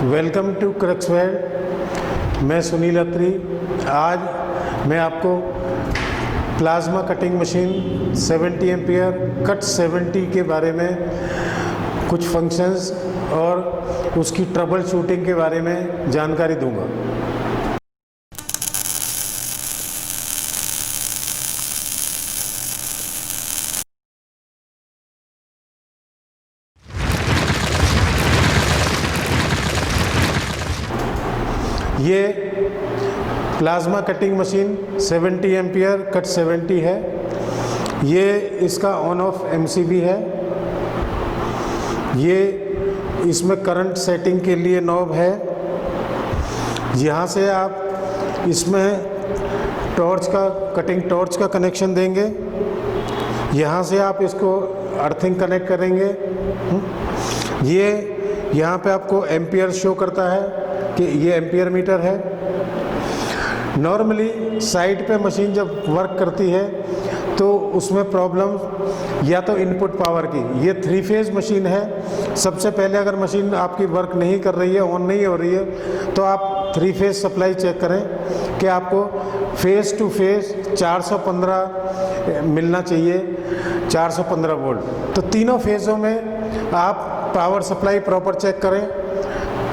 Welcome to क्रक्सवेयर। मैं सुनील अत्री। आज मैं आपको plasma cutting machine 70 ampere cut 70 के बारे में कुछ फंक्शंस और उसकी ट्रबल शूटिंग के बारे में जानकारी दूंगा। ये plasma cutting machine 70 ampere cut 70 है। ये इसका ऑन ऑफ एमसीबी है। ये इसमें करंट सेटिंग के लिए नॉब है। यहाँ से आप इसमें कटिंग टॉर्च का कनेक्शन देंगे। यहाँ से आप इसको अर्थिंग कनेक्ट करेंगे। ये यहाँ पे आपको एम्पियर शो करता है कि ये एम्पियर मीटर है। नॉर्मली साइट पे मशीन जब वर्क करती है तो उसमें प्रॉब्लम या तो इनपुट पावर की, ये 3 फेज़ मशीन है। सबसे पहले अगर मशीन आपकी वर्क नहीं कर रही है, ऑन नहीं हो रही है, तो आप 3 फेज़ सप्लाई चेक करें कि आपको फेज़ टू फेज़ 415 मिलना चाहिए, 415 वोल्ट। तो तीनों फेज़ों में आप पावर सप्लाई प्रॉपर चेक करें।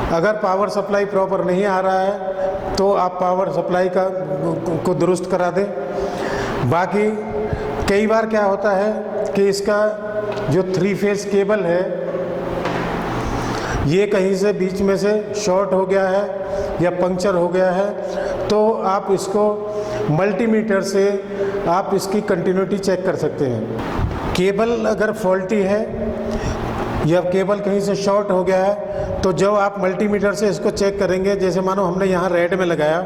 अगर पावर सप्लाई प्रॉपर नहीं आ रहा है तो आप पावर सप्लाई को दुरुस्त करा दें। बाकी कई बार क्या होता है कि इसका जो 3 फेज़ केबल है ये कहीं से बीच में से शॉर्ट हो गया है या पंक्चर हो गया है, तो आप इसको मल्टीमीटर से आप इसकी कंटिन्यूटी चेक कर सकते हैं। केबल अगर फॉल्टी है या केबल कहीं से शॉर्ट हो गया है तो जब आप मल्टीमीटर से इसको चेक करेंगे, जैसे मानो हमने यहाँ रेड में लगाया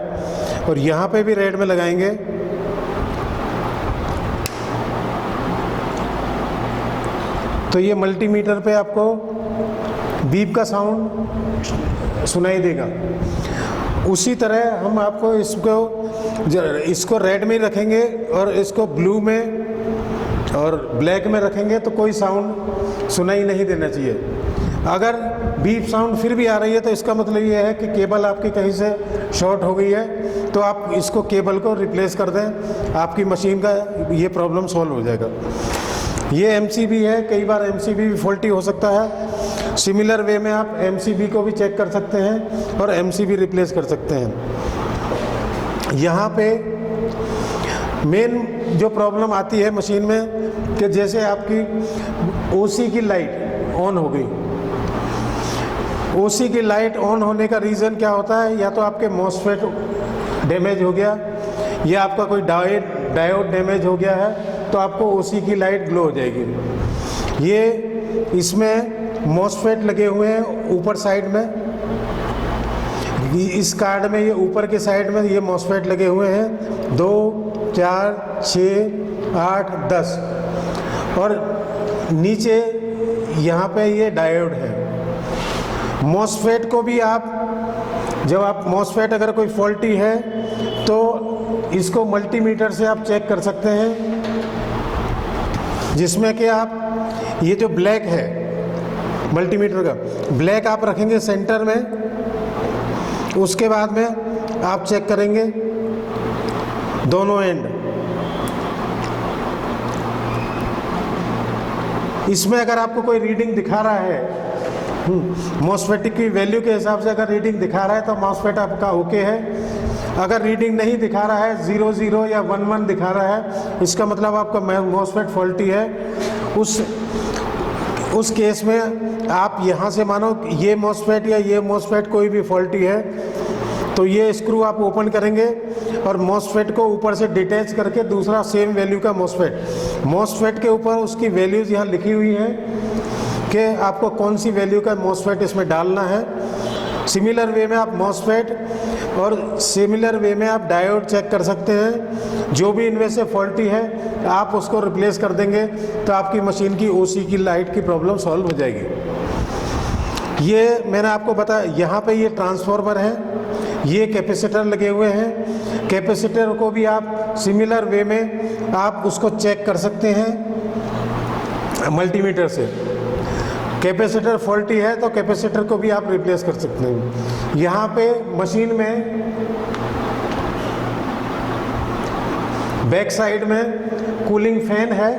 और यहाँ पे भी रेड में लगाएंगे, तो ये मल्टीमीटर पे आपको बीप का साउंड सुनाई देगा। उसी तरह हम आपको इसको रेड में रखेंगे और इसको ब्लू में और ब्लैक में रखेंगे तो कोई साउंड सुनाई नहीं देना चाहिए। अगर बीप साउंड फिर भी आ रही है तो इसका मतलब ये है कि केबल आपकी कहीं से शॉर्ट हो गई है, तो आप इसको केबल को रिप्लेस कर दें, आपकी मशीन का ये प्रॉब्लम सॉल्व हो जाएगा। ये एमसीबी है, कई बार एमसीबी भी फॉल्टी हो सकता है। सिमिलर वे में आप एमसीबी को भी चेक कर सकते हैं और एमसीबी रिप्लेस कर सकते हैं। यहाँ पे मेन जो प्रॉब्लम आती है मशीन में कि जैसे आपकी ओसी की लाइट ऑन हो गई। ओसी की लाइट ऑन होने का रीज़न क्या होता है? या तो आपके मॉसफेट डैमेज हो गया या आपका कोई डायोड डैमेज हो गया है, तो आपको ओसी की लाइट ग्लो हो जाएगी। ये इसमें मॉसफेट लगे हुए हैं ऊपर साइड में, इस कार्ड में ये ऊपर के साइड में ये मॉसफेट लगे हुए हैं 2, 4, 6, 8, 10 और नीचे यहाँ पे ये डायोड है। मॉसफेट को भी जब आप मॉसफेट अगर कोई फॉल्टी है तो इसको मल्टीमीटर से आप चेक कर सकते हैं, जिसमें कि आप ये जो ब्लैक है मल्टीमीटर का, ब्लैक आप रखेंगे सेंटर में, उसके बाद में आप चेक करेंगे दोनों एंड। इसमें अगर आपको कोई रीडिंग दिखा रहा है, मॉसफेट की वैल्यू के हिसाब से अगर रीडिंग दिखा रहा है तो मॉसफेट आपका ओके है। अगर रीडिंग नहीं दिखा रहा है, 0, 0 या 1, 1 दिखा रहा है, इसका मतलब आपका मॉसफेट फॉल्टी है। उस केस में आप यहाँ से मानो ये मॉसफेट या ये मॉसफेट कोई भी फॉल्टी है, तो ये स्क्रू आप ओपन करेंगे और मॉसफेट को ऊपर से डिटैच करके दूसरा सेम वैल्यू का मॉसफेट के ऊपर उसकी वैल्यूज़ यहाँ लिखी हुई हैं कि आपको कौन सी वैल्यू का मॉसफेट इसमें डालना है। सिमिलर वे में आप मॉसफेट और सिमिलर वे में आप डायोड चेक कर सकते हैं। जो भी इनमें से फॉल्टी है आप उसको रिप्लेस कर देंगे तो आपकी मशीन की ओसी की लाइट की प्रॉब्लम सॉल्व हो जाएगी। ये मैंने आपको बताया, यहाँ पे ये ट्रांसफार्मर है, ये कैपेसिटर लगे हुए हैं। कैपेसिटर को भी आप सिमिलर वे में आप उसको चेक कर सकते हैं मल्टीमीटर से। कैपेसिटर फॉल्टी है तो कैपेसिटर को भी आप रिप्लेस कर सकते हैं। यहाँ पे मशीन में बैक साइड में कूलिंग फैन है।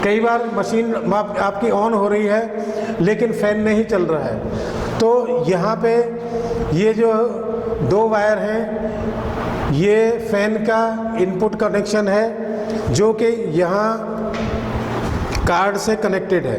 कई बार मशीन आपकी ऑन हो रही है लेकिन फैन नहीं चल रहा है, तो यहाँ पे ये जो 2 वायर हैं ये फैन का इनपुट कनेक्शन है जो कि यहाँ कार्ड से कनेक्टेड है।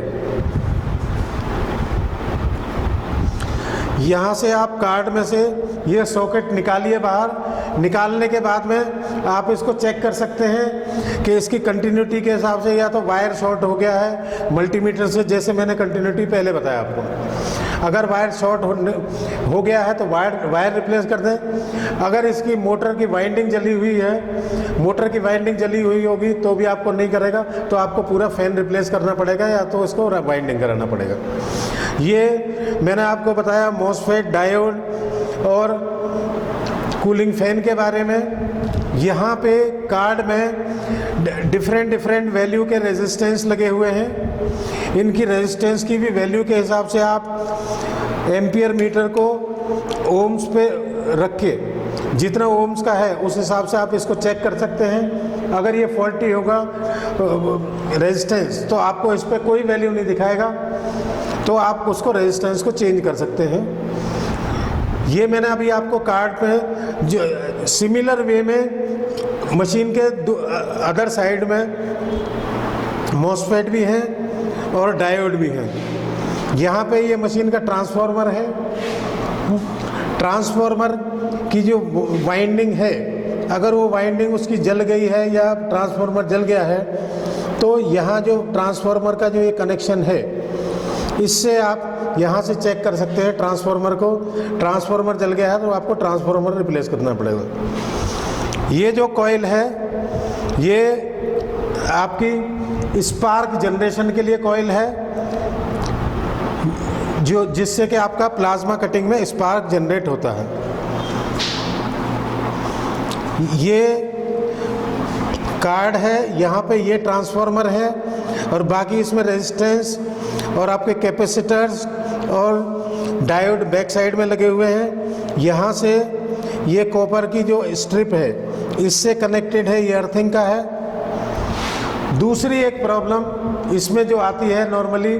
यहाँ से आप कार्ड में से ये सॉकेट निकालिए बाहर। निकालने के बाद में आप इसको चेक कर सकते हैं कि इसकी कंटिन्यूटी के हिसाब से या तो वायर शॉर्ट हो गया है मल्टीमीटर से, जैसे मैंने कंटिन्यूटी पहले बताया आपको। अगर वायर शॉर्ट हो गया है तो वायर रिप्लेस कर दें। अगर इसकी मोटर की वाइंडिंग जली हुई है, मोटर की वाइंडिंग जली हुई होगी तो भी आपको नहीं करेगा, तो आपको पूरा फैन रिप्लेस करना पड़ेगा या तो इसको वाइंडिंग कराना पड़ेगा। ये मैंने आपको बताया मॉसफेट, डायोड और कूलिंग फैन के बारे में। यहाँ पे कार्ड में डिफरेंट वैल्यू के रेजिस्टेंस लगे हुए हैं। इनकी रेजिस्टेंस की भी वैल्यू के हिसाब से आप एम्पियर मीटर को ओम्स पे रख के जितना ओम्स का है उस हिसाब से आप इसको चेक कर सकते हैं। अगर ये फॉल्टी होगा रेजिस्टेंस तो आपको इस पर कोई वैल्यू नहीं दिखाएगा, तो आप उसको रेजिस्टेंस को चेंज कर सकते हैं। ये मैंने अभी आपको कार्ड पे जो सिमिलर वे में मशीन के अदर साइड में मॉसफेट भी हैं और डायोड भी हैं। यहाँ पे ये मशीन का ट्रांसफार्मर है। ट्रांसफार्मर की जो वाइंडिंग है, अगर वो वाइंडिंग उसकी जल गई है या ट्रांसफार्मर जल गया है तो यहाँ जो ट्रांसफार्मर का जो ये कनेक्शन है इससे आप यहाँ से चेक कर सकते हैं ट्रांसफार्मर को। ट्रांसफार्मर जल गया है तो आपको ट्रांसफार्मर रिप्लेस करना पड़ेगा। ये जो कॉइल है ये आपकी स्पार्क जनरेशन के लिए कॉइल है, जो जिससे कि आपका प्लाज्मा कटिंग में स्पार्क जनरेट होता है। ये कार्ड है, यहाँ पे ये ट्रांसफार्मर है और बाकी इसमें रेजिस्टेंस और आपके कैपेसिटर्स और डायोड बैक साइड में लगे हुए हैं। यहाँ से ये कॉपर की जो स्ट्रिप है इससे कनेक्टेड है, ये अर्थिंग का है। दूसरी एक प्रॉब्लम इसमें जो आती है नॉर्मली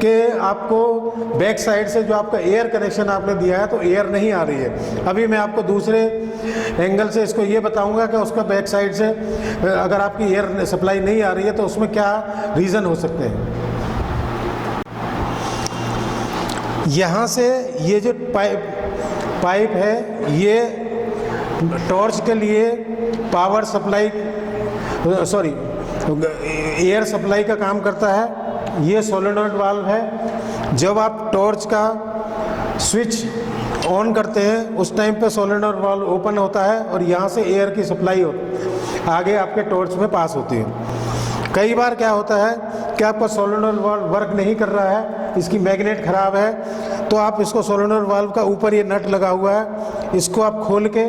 कि आपको बैक साइड से जो आपका एयर कनेक्शन आपने दिया है तो एयर नहीं आ रही है। अभी मैं आपको दूसरे एंगल से इसको ये बताऊंगा कि उसका बैक साइड से अगर आपकी एयर सप्लाई नहीं आ रही है तो उसमें क्या रीज़न हो सकते हैं। यहाँ से ये जो पाइप है ये टॉर्च के लिए पावर सप्लाई एयर सप्लाई का काम करता है। ये सोलेनॉइड वाल्व है। जब आप टॉर्च का स्विच ऑन करते हैं उस टाइम पे सोलेनॉइड वाल्व ओपन होता है और यहाँ से एयर की सप्लाई आगे आपके टॉर्च में पास होती है। कई बार क्या होता है कि आपका सोलेनॉइड वाल्व वर्क नहीं कर रहा है, इसकी मैग्नेट ख़राब है, तो आप इसको सोलेनॉइड वाल्व का ऊपर ये नट लगा हुआ है, इसको आप खोल के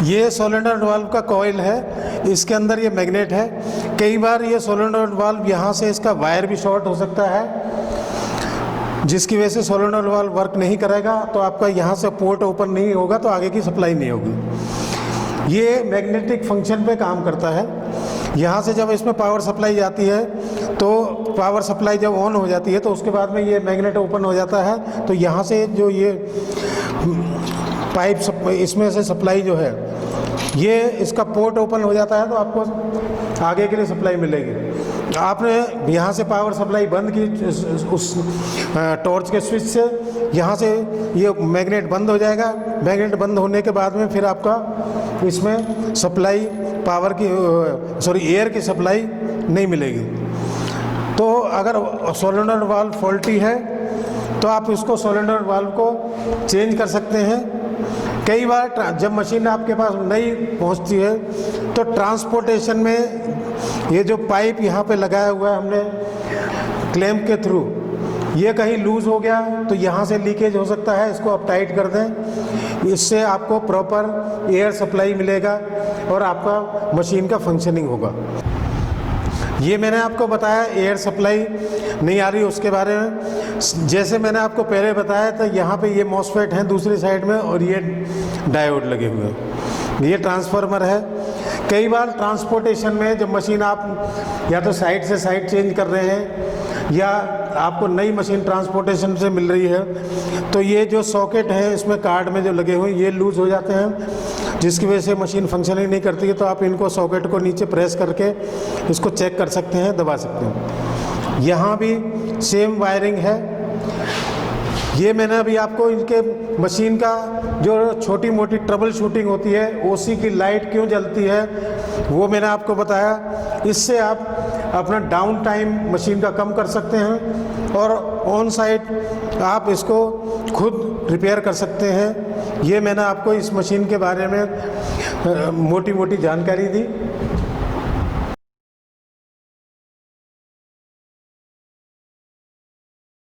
ये सोलेनॉइड वाल्व का कॉइल है, इसके अंदर ये मैग्नेट है। कई बार ये सोलेनॉइड वाल्व यहाँ से इसका वायर भी शॉर्ट हो सकता है, जिसकी वजह से सोलेनॉइड वाल्व वर्क नहीं करेगा, तो आपका यहाँ से पोर्ट ओपन नहीं होगा तो आगे की सप्लाई नहीं होगी। ये मैग्नेटिक फंक्शन पे काम करता है। यहाँ से जब इसमें पावर सप्लाई जाती है तो पावर सप्लाई जब ऑन हो जाती है तो उसके बाद में ये मैग्नेट ओपन हो जाता है, तो यहाँ से जो ये पाइप इसमें से सप्लाई जो है ये इसका पोर्ट ओपन हो जाता है तो आपको आगे के लिए सप्लाई मिलेगी। आपने यहाँ से पावर सप्लाई बंद की उस टॉर्च के स्विच से, यहाँ से ये मैग्नेट बंद हो जाएगा। मैग्नेट बंद होने के बाद में फिर आपका इसमें सप्लाई पावर की एयर की सप्लाई नहीं मिलेगी। तो अगर सोलेनॉइड वाल्व फॉल्टी है तो आप इसको सोलेनॉइड वाल्व को चेंज कर सकते हैं। कई बार जब मशीन आपके पास नहीं पहुंचती है तो ट्रांसपोर्टेशन में ये जो पाइप यहाँ पे लगाया हुआ है हमने क्लैंप के थ्रू, ये कहीं लूज़ हो गया तो यहाँ से लीकेज हो सकता है, इसको आप टाइट कर दें। इससे आपको प्रॉपर एयर सप्लाई मिलेगा और आपका मशीन का फंक्शनिंग होगा। ये मैंने आपको बताया एयर सप्लाई नहीं आ रही उसके बारे में। जैसे मैंने आपको पहले बताया था, यहाँ पे ये मॉसफेट हैं दूसरी साइड में और ये डायोड लगे हुए हैं, ये ट्रांसफार्मर है। कई बार ट्रांसपोर्टेशन में जब मशीन आप या तो साइड से साइड चेंज कर रहे हैं या आपको नई मशीन ट्रांसपोर्टेशन से मिल रही है, तो ये जो सॉकेट है इसमें कार्ड में जो लगे हुए ये लूज़ हो जाते हैं, जिसकी वजह से मशीन फंक्शनिंग नहीं करती है। तो आप इनको सॉकेट को नीचे प्रेस करके इसको चेक कर सकते हैं, दबा सकते हैं। यहाँ भी सेम वायरिंग है। ये मैंने अभी आपको इनके मशीन का जो छोटी मोटी ट्रबल शूटिंग होती है, ओसी की लाइट क्यों जलती है वो मैंने आपको बताया। इससे आप अपना डाउन टाइम मशीन का कम कर सकते हैं और ऑन साइट आप इसको खुद रिपेयर कर सकते हैं। ये मैंने आपको इस मशीन के बारे में मोटी मोटी जानकारी दी।